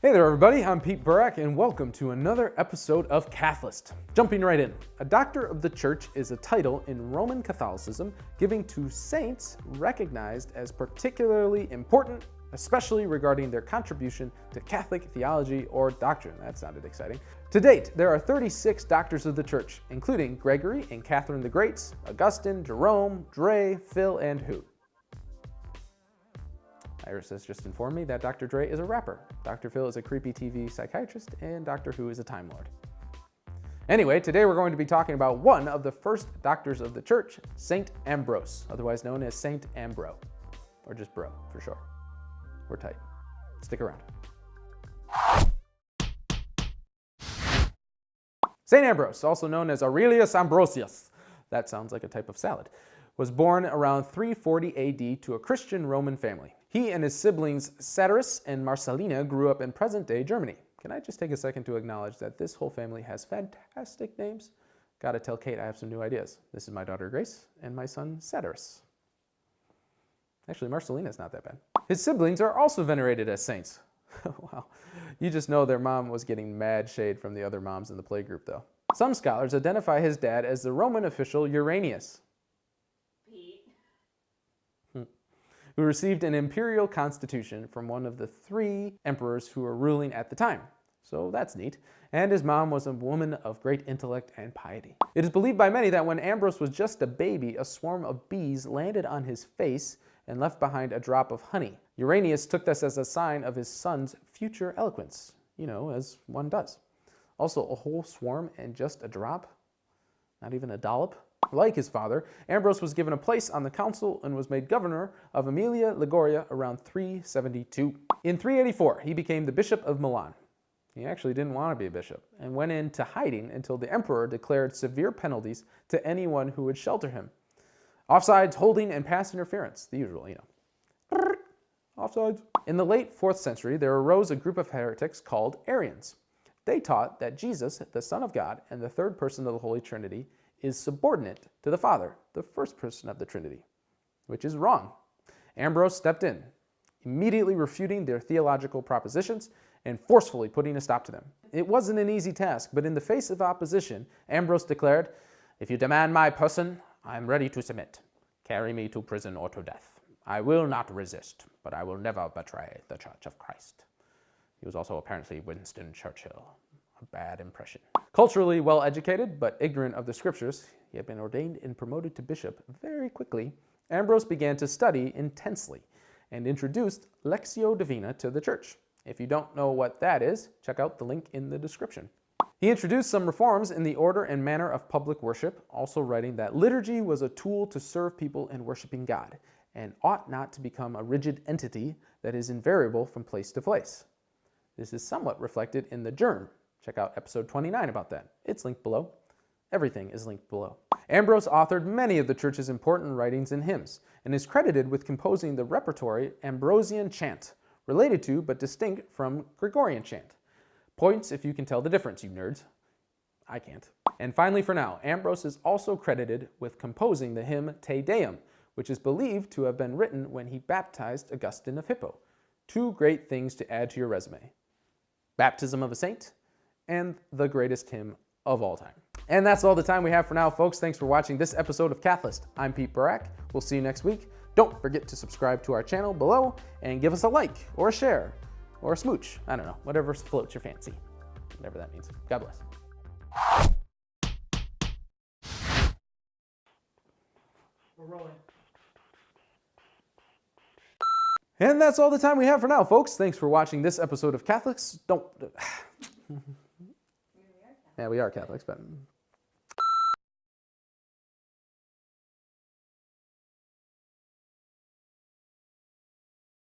Hey there everybody, I'm Burak and welcome to another episode of Cathlist. Jumping right in, a doctor of the church is a title in Roman Catholicism given to saints recognized as particularly important, especially regarding their contribution to Catholic theology or doctrine. That sounded exciting. To date, there are 36 doctors of the church, including Gregory and Catherine the Greats, Augustine, Jerome, Dre, Phil, and who? Iris has just informed me that Dr. Dre is a rapper, Dr. Phil is a creepy TV psychiatrist, and Dr. Who is a Time Lord. Anyway, today we're going to be talking about one of the first doctors of the church, Saint AmBROse, otherwise known as Saint AmBro, or just Bro for sure. We're tight. Stick around. Saint AmBROse, also known as Aurelius Ambrosius, that sounds like a type of salad, was born around 340 AD to a Christian Roman family. He and his siblings Satyrus and Marcellina grew up in present-day Germany. Can I just take a second to acknowledge that this whole family has fantastic names? Gotta tell Kate I have some new ideas. This is my daughter Grace and my son Satyrus. Actually, Marcellina's not that bad. His siblings are also venerated as saints. Wow. You just know their mom was getting mad shade from the other moms in the playgroup though. Some scholars identify his dad as the Roman official Uranius, who received an imperial constitution from one of the 3 emperors who were ruling at the time. So that's neat. And his mom was a woman of great intellect and piety. It is believed by many that when AmBROse was just a baby, a swarm of bees landed on his face and left behind a drop of honey. Uranius took this as a sign of his son's future eloquence, you know, as one does. Also, a whole swarm and just a drop? Not even a dollop? Like his father, AmBROse was given a place on the council and was made governor of Aemilia Liguria around 372. In 384, he became the bishop of Milan. He actually didn't want to be a bishop and went into hiding until the emperor declared severe penalties to anyone who would shelter him. Offsides, holding, and pass interference, the usual, you know. Offsides. In the late 4th century, there arose a group of heretics called ARIANS. They taught that Jesus, the Son of God and the third person of the Holy Trinity, is subordinate to the Father, the first person of the Trinity, which is wrong. AmBROse stepped in, immediately refuting their theological propositions and forcefully putting a stop to them. It wasn't an easy task, but in the face of opposition, AmBROse declared, "If you demand my person, I am ready to submit. Carry me to prison or to death. I will not resist, but I will never betray the Church of Christ." He was also apparently Winston Churchill. A bad impression. Culturally well-educated, but ignorant of the scriptures, he had been ordained and promoted to bishop very quickly. AmBROse began to study intensely and introduced LECTIO DIVINA to the church. If you don't know what that is, check out the link in the description. He introduced some reforms in the order and manner of public worship, also writing that liturgy was a tool to serve people in worshiping God and ought not to become a rigid entity that is invariable from place to place. This is somewhat reflected in the DEUM. Check out episode 29 about that. It's linked below. Everything is linked below. AmBROse authored many of the church's important writings and hymns, and is credited with composing the repertory Ambrosian chant, related to but distinct from Gregorian chant. Points if you can tell the difference, you nerds. I can't. And finally for now, AmBROse is also credited with composing the hymn Te Deum, which is believed to have been written when he baptized Augustine of Hippo. 2 great things to add to your resume. Baptism of a saint, and the greatest hymn of all time. And that's all the time we have for now, folks. Thanks for watching this episode of Cathlist. I'm Burak. We'll see you next week. Don't forget to subscribe to our channel below and give us a like or a share or a smooch. I don't know, whatever floats your fancy. Whatever that means. God bless. We're rolling. And that's all the time we have for now, folks. Thanks for watching this episode of Catholics. Yeah, we are Catholics, but